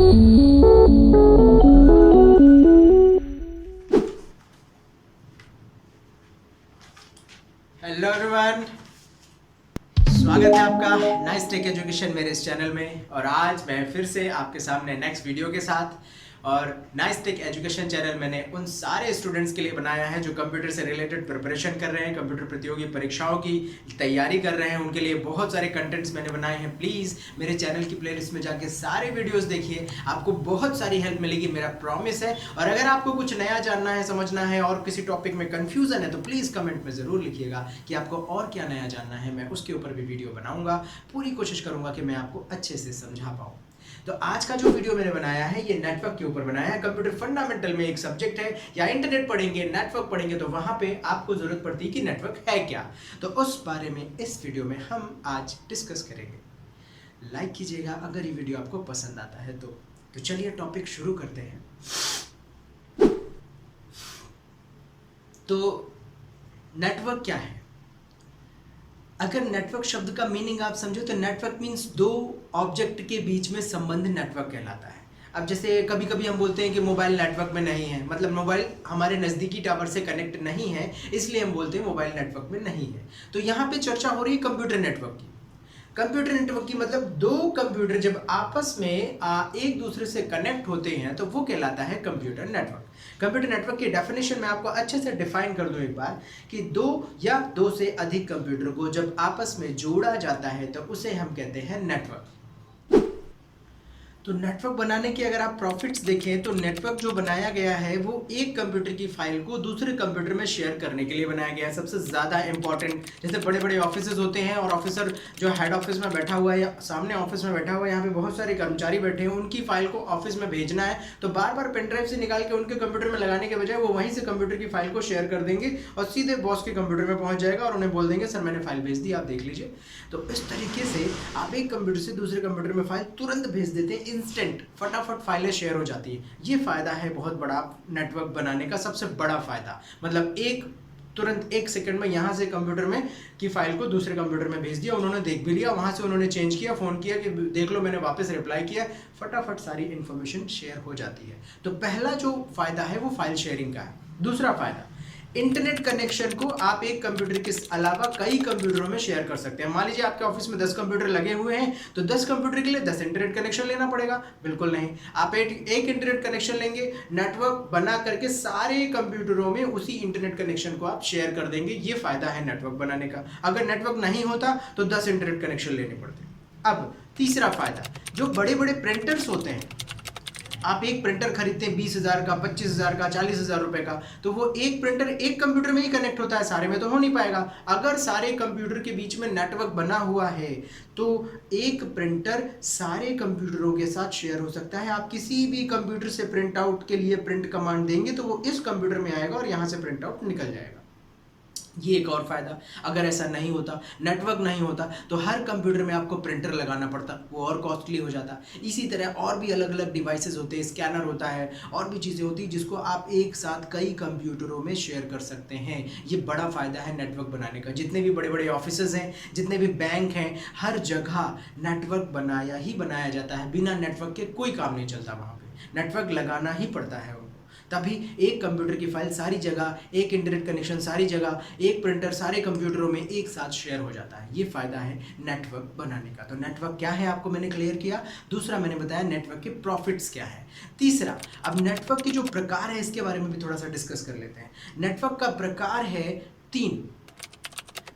Hello everyone, स्वागत है आपका नाइस टेक एजुकेशन मेरे इस चैनल में। और आज मैं फिर से आपके सामने नेक्स्ट वीडियो के साथ। और नाइस टेक एजुकेशन चैनल मैंने उन सारे स्टूडेंट्स के लिए बनाया है जो कंप्यूटर से रिलेटेड प्रिपरेशन कर रहे हैं, कंप्यूटर प्रतियोगी परीक्षाओं की तैयारी कर रहे हैं। उनके लिए बहुत सारे कंटेंट्स मैंने बनाए हैं। प्लीज़ मेरे चैनल की प्लेलिस्ट में जाके सारे वीडियोस देखिए, आपको बहुत सारी हेल्प मिलेगी, मेरा प्रॉमिस है। और अगर आपको कुछ नया जानना है, समझना है और किसी टॉपिक में कन्फ्यूज़न है तो प्लीज़ कमेंट में ज़रूर लिखिएगा कि आपको और क्या नया जानना है। मैं उसके ऊपर भी वीडियो बनाऊंगा, पूरी कोशिश करूंगा कि मैं आपको अच्छे से समझा पाऊँ। तो आज का जो वीडियो मैंने बनाया है ये नेटवर्क के ऊपर बनाया है। कंप्यूटर फंडामेंटल में एक सब्जेक्ट है, या इंटरनेट पढ़ेंगे, नेटवर्क पढ़ेंगे तो वहां पे आपको जरूरत पड़ती है कि नेटवर्क है क्या। तो उस बारे में इस वीडियो में हम आज डिस्कस करेंगे। लाइक कीजिएगा अगर ये वीडियो आपको पसंद आता है तो चलिए टॉपिक शुरू करते हैं। तो नेटवर्क क्या है? अगर नेटवर्क शब्द का मीनिंग आप समझो तो नेटवर्क मीन्स दो ऑब्जेक्ट के बीच में संबंध नेटवर्क कहलाता है। अब जैसे कभी कभी हम बोलते हैं कि मोबाइल नेटवर्क में नहीं है, मतलब मोबाइल हमारे नज़दीकी टावर से कनेक्ट नहीं है, इसलिए हम बोलते हैं मोबाइल नेटवर्क में नहीं है। तो यहाँ पे चर्चा हो रही है कंप्यूटर नेटवर्क की। कंप्यूटर नेटवर्क की मतलब दो कंप्यूटर जब आपस में एक दूसरे से कनेक्ट होते हैं तो वो कहलाता है कंप्यूटर नेटवर्क। कंप्यूटर नेटवर्क की डेफिनेशन में आपको अच्छे से डिफाइन कर दूं एक बार कि दो या दो से अधिक कंप्यूटर को जब आपस में जोड़ा जाता है तो उसे हम कहते हैं नेटवर्क। तो नेटवर्क बनाने के अगर आप प्रॉफिट्स देखें तो नेटवर्क जो बनाया गया है वो एक कंप्यूटर की फाइल को दूसरे कंप्यूटर में शेयर करने के लिए बनाया गया है। सबसे ज़्यादा इंपॉर्टेंट, जैसे बड़े बड़े ऑफिसेज होते हैं और ऑफिसर जो हेड ऑफिस में बैठा हुआ है या सामने ऑफिस में बैठा हुआ है, यहाँ पे बहुत सारे कर्मचारी बैठे हैं, उनकी फाइल को ऑफिस में भेजना है तो बार बार पेन ड्राइव से निकाल के उनके कंप्यूटर में लगाने के बजाय वो वहीं से कंप्यूटर की फाइल को शेयर कर देंगे और सीधे बॉस के कंप्यूटर में पहुंच जाएगा और उन्हें बोल देंगे सर मैंने फाइल भेज दी, आप देख लीजिए। तो इस तरीके से आप एक कंप्यूटर से दूसरे कंप्यूटर में फाइल तुरंत भेज देते हैं, इंस्टेंट फटाफट फाइलें शेयर हो जाती है। ये फायदा है बहुत बड़ा नेटवर्क बनाने का, सबसे बड़ा फायदा। मतलब तुरंत एक सेकंड में यहाँ से कंप्यूटर में की फाइल को दूसरे कंप्यूटर में भेज दिया, उन्होंने देख भी लिया, वहां से उन्होंने चेंज किया, फोन किया कि देख लो मैंने वापस रिप्लाई किया, फटाफट सारी इंफॉर्मेशन शेयर हो जाती है। तो पहला जो फायदा है वो फाइल शेयरिंग का है। दूसरा फायदा, इंटरनेट कनेक्शन को आप एक कंप्यूटर के अलावा कई कंप्यूटरों में शेयर कर सकते हैं। मान लीजिए आपके ऑफिस में 10 कंप्यूटर लगे हुए हैं तो 10 कंप्यूटर के लिए 10 इंटरनेट कनेक्शन लेना पड़ेगा? बिल्कुल नहीं। आप एक इंटरनेट कनेक्शन लेंगे, नेटवर्क बना करके सारे कंप्यूटरों में उसी इंटरनेट कनेक्शन को आप शेयर कर देंगे। ये फायदा है नेटवर्क बनाने का। अगर नेटवर्क नहीं होता तो 10 इंटरनेट कनेक्शन लेने पड़ते। अब तीसरा फायदा, जो बड़े बड़े प्रिंटर्स होते हैं, आप एक प्रिंटर खरीदते हैं 20,000 का, 25,000 का, 40,000 रुपए का, तो वो एक प्रिंटर एक कंप्यूटर में ही कनेक्ट होता है, सारे में तो हो नहीं पाएगा। अगर सारे कंप्यूटर के बीच में नेटवर्क बना हुआ है तो एक प्रिंटर सारे कंप्यूटरों के साथ शेयर हो सकता है। आप किसी भी कंप्यूटर से प्रिंट आउट के लिए प्रिंट कमांड देंगे तो वो इस कंप्यूटर में आएगा और यहाँ से प्रिंट आउट निकल जाएगा। ये एक और फायदा। अगर ऐसा नहीं होता, नेटवर्क नहीं होता, तो हर कंप्यूटर में आपको प्रिंटर लगाना पड़ता, वो और कॉस्टली हो जाता। इसी तरह और भी अलग अलग डिवाइसेस होते हैं, स्कैनर होता है, और भी चीज़ें होती हैं जिसको आप एक साथ कई कंप्यूटरों में शेयर कर सकते हैं। ये बड़ा फायदा है नेटवर्क बनाने का। जितने भी बड़े बड़े ऑफिसेज हैं, जितने भी बैंक हैं, हर जगह नेटवर्क बनाया ही बनाया जाता है। बिना नेटवर्क के कोई काम नहीं चलता, वहाँ पे नेटवर्क लगाना ही पड़ता है। तभी एक कंप्यूटर की फाइल सारी जगह, एक इंटरनेट कनेक्शन सारी जगह, एक प्रिंटर सारे कंप्यूटरों में एक साथ शेयर हो जाता है। ये फायदा है नेटवर्क बनाने का। तो नेटवर्क क्या है आपको मैंने क्लियर किया। दूसरा मैंने बताया नेटवर्क के प्रॉफिट्स क्या है। तीसरा, अब नेटवर्क के जो प्रकार है इसके बारे में भी थोड़ा सा डिस्कस कर लेते हैं। नेटवर्क का प्रकार है 3,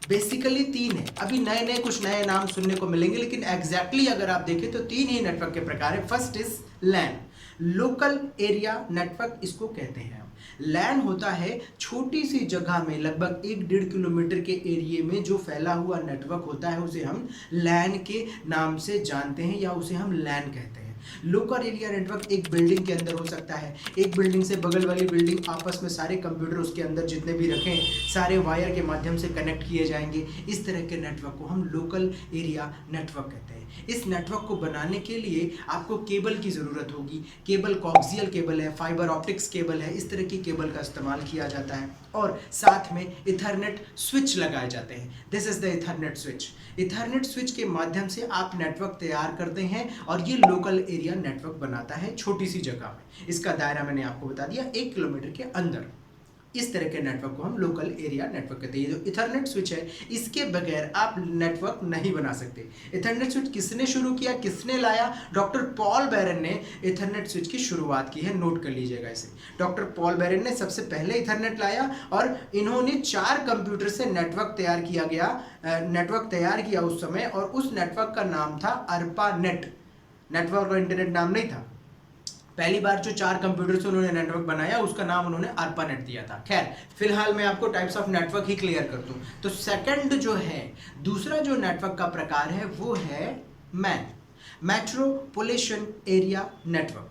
बेसिकली 3 है। अभी नए नए कुछ नए नाम सुनने को मिलेंगे, लेकिन एग्जैक्टली अगर आप देखें तो 3 ही नेटवर्क के प्रकार है। First is LAN, local area network इसको कहते हैं। लैन होता है छोटी सी जगह में लगभग 1-1.5 किलोमीटर के एरिया में जो फैला हुआ नेटवर्क होता है उसे हम लैन के नाम से जानते हैं या उसे हम लैन कहते हैं। लोकल एरिया नेटवर्क एक बिल्डिंग के अंदर हो सकता है, एक बिल्डिंग से बगल वाली बिल्डिंग, आपस में सारे कंप्यूटर उसके अंदर जितने भी रखें सारे वायर के माध्यम से कनेक्ट किए जाएंगे। इस तरह के नेटवर्क को हम लोकल एरिया नेटवर्क कहते हैं। इस नेटवर्क को बनाने के लिए आपको केबल की ज़रूरत होगी। केबल कोएक्सियल केबल है, फाइबर ऑप्टिक्स केबल है, इस तरह की केबल का इस्तेमाल किया जाता है। और साथ में इथरनेट स्विच लगाए जाते हैं। This is the Ethernet switch. Ethernet switch के माध्यम से आप नेटवर्क तैयार करते हैं और ये लोकल एरिया नेटवर्क बनाता है छोटी सी जगह में। इसका दायरा मैंने आपको बता दिया 1 किलोमीटर के अंदर। इस तरह के नेटवर्क को हम लोकल एरिया नेटवर्क कहते हैं। ये जो इथरनेट स्विच है, इसके बगैर आप नेटवर्क नहीं बना सकते। इथरनेट स्विच किसने शुरू किया, किसने लाया? डॉक्टर पॉल बेरन ने इथरनेट स्विच की शुरुआत की है। नोट कर लीजिएगा इसे। डॉक्टर पॉल बेरन ने सबसे पहले इथरनेट लाया और इन्होंने 4 कंप्यूटर से नेटवर्क तैयार किया उस समय, और उस नेटवर्क का नाम था ARPANET। नेटवर्क और इंटरनेट नाम नहीं था। पहली बार जो 4 कंप्यूटर से उन्होंने नेटवर्क बनाया उसका नाम उन्होंने ARPANET दिया था। खैर, फिलहाल मैं आपको types of network he clear कर दूं। तो सेकंड जो है, दूसरा जो नेटवर्क का प्रकार है वो है man, metropolitan area network.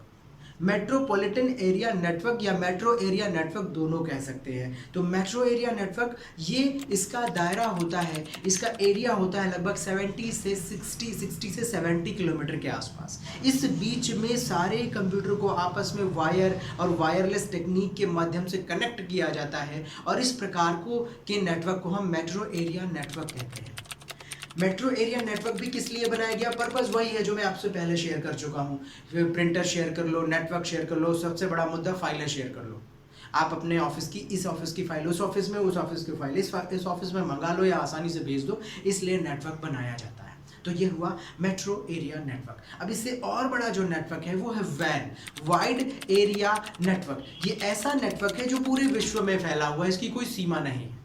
Metropolitan area network या मेट्रो एरिया नेटवर्क दोनों कह सकते हैं। तो मेट्रो एरिया नेटवर्क, ये इसका दायरा होता है, इसका एरिया होता है लगभग 60 से 70 किलोमीटर के आसपास। इस बीच में सारे कंप्यूटर को आपस में वायर और वायरलेस टेक्निक के माध्यम से कनेक्ट किया जाता है, और इस प्रकार के नेटवर्क को हम मेट्रो एरिया नेटवर्क कहते हैं। मेट्रो एरिया नेटवर्क भी किस लिए बनाया गया? पर्पस वही है जो मैं आपसे पहले शेयर कर चुका हूँ। प्रिंटर शेयर कर लो, नेटवर्क शेयर कर लो, सबसे बड़ा मुद्दा फाइलें शेयर कर लो। आप अपने ऑफिस की, इस ऑफिस की फाइल उस ऑफिस में, उस ऑफिस की फाइल इस ऑफिस में मंगा लो या आसानी से भेज दो, इसलिए नेटवर्क बनाया जाता है। तो ये हुआ मेट्रो एरिया नेटवर्क। अब इससे और बड़ा जो नेटवर्क है वो है वैन, वाइड एरिया नेटवर्क। ये ऐसा नेटवर्क है जो पूरे विश्व में फैला हुआ है, इसकी कोई सीमा नहीं है।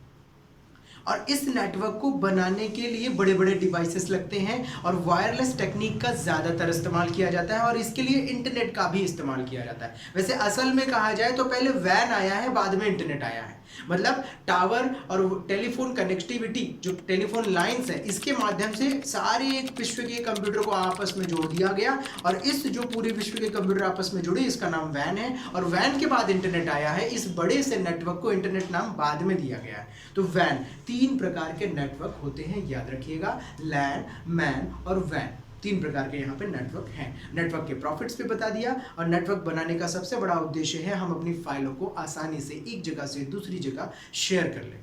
और इस नेटवर्क को बनाने के लिए बड़े बड़े डिवाइसेस लगते हैं और वायरलेस टेक्निक का ज़्यादातर इस्तेमाल किया जाता है, और इसके लिए इंटरनेट का भी इस्तेमाल किया जाता है। वैसे असल में कहा जाए तो पहले वैन आया है, बाद में इंटरनेट आया है। मतलब टावर और टेलीफोन कनेक्टिविटी, जो टेलीफोन लाइंस है, इसके माध्यम से सारे विश्व के कंप्यूटर को आपस में जोड़ दिया गया, और इस जो पूरे विश्व के कंप्यूटर आपस में जुड़े, इसका नाम वैन है। और वैन के बाद इंटरनेट आया है। इस बड़े से नेटवर्क को इंटरनेट नाम बाद में दिया गया है। तो वैन, 3 प्रकार के नेटवर्क होते हैं, याद रखिएगा, लैन, मैन और वैन। 3 प्रकार के यहाँ पे नेटवर्क हैं। नेटवर्क के प्रॉफिट्स भी बता दिया, और नेटवर्क बनाने का सबसे बड़ा उद्देश्य है हम अपनी फाइलों को आसानी से एक जगह से दूसरी जगह शेयर कर लें।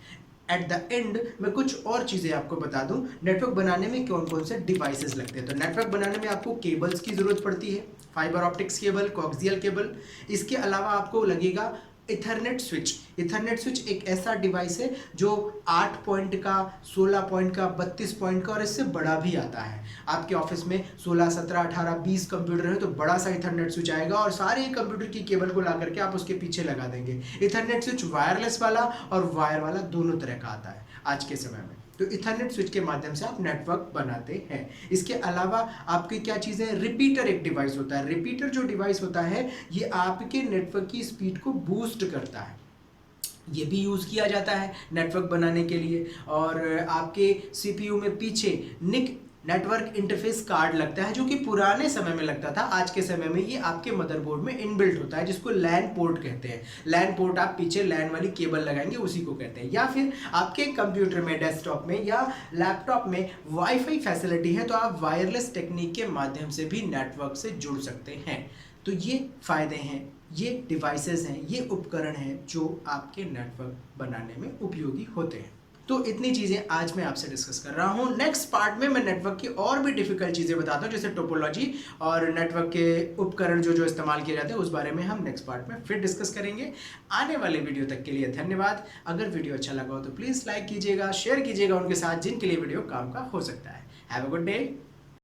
एट द एंड मैं कुछ और चीज़ें आपको बता दूं, नेटवर्क बनाने में कौन कौन से डिवाइसेस लगते हैं। तो नेटवर्क बनाने में आपको केबल्स की ज़रूरत पड़ती है, fibre optics cable, coaxial cable. इसके अलावा आपको लगेगा इथरनेट स्विच। इथरनेट स्विच एक ऐसा डिवाइस है जो 8 पॉइंट का, 16 पॉइंट का, 32 पॉइंट का और इससे बड़ा भी आता है। आपके ऑफिस में 16, 17, 18, 20 कंप्यूटर है तो बड़ा सा इथरनेट स्विच आएगा, और सारे कंप्यूटर की केबल को ला करके आप उसके पीछे लगा देंगे। इथरनेट स्विच वायरलेस वाला और वायर वाला दोनों तरह का आता है आज के समय में। तो इथरनेट स्विच के माध्यम से आप नेटवर्क बनाते हैं। इसके अलावा आपकी क्या चीज़ें, रिपीटर एक डिवाइस होता है। रिपीटर जो डिवाइस होता है, ये आपके नेटवर्क की स्पीड को बूस्ट करता है। ये भी यूज़ किया जाता है नेटवर्क बनाने के लिए। और आपके सीपीयू में पीछे नेटवर्क इंटरफेस कार्ड लगता है, जो कि पुराने समय में लगता था। आज के समय में ये आपके मदरबोर्ड में इनबिल्ट होता है, जिसको लैन पोर्ट कहते हैं। लैन पोर्ट, आप पीछे लैन वाली केबल लगाएंगे, उसी को कहते हैं। या फिर आपके कंप्यूटर में, डेस्कटॉप में या लैपटॉप में वाईफाई फैसिलिटी है, तो आप वायरलेस टेक्निक के माध्यम से भी नेटवर्क से जुड़ सकते हैं। तो ये फ़ायदे हैं, ये डिवाइसेस हैं, ये उपकरण हैं जो आपके नेटवर्क बनाने में उपयोगी होते हैं। तो इतनी चीज़ें आज मैं आपसे डिस्कस कर रहा हूँ। नेक्स्ट पार्ट में मैं नेटवर्क की और भी डिफिकल्ट चीज़ें बताता हूँ, जैसे टोपोलॉजी और नेटवर्क के उपकरण जो इस्तेमाल किए जाते हैं, उस बारे में हम नेक्स्ट पार्ट में फिर डिस्कस करेंगे। आने वाले वीडियो तक के लिए धन्यवाद। अगर वीडियो अच्छा लगा हो तो प्लीज़ लाइक कीजिएगा, शेयर कीजिएगा उनके साथ जिनके लिए वीडियो काम का हो सकता है। Have a good day.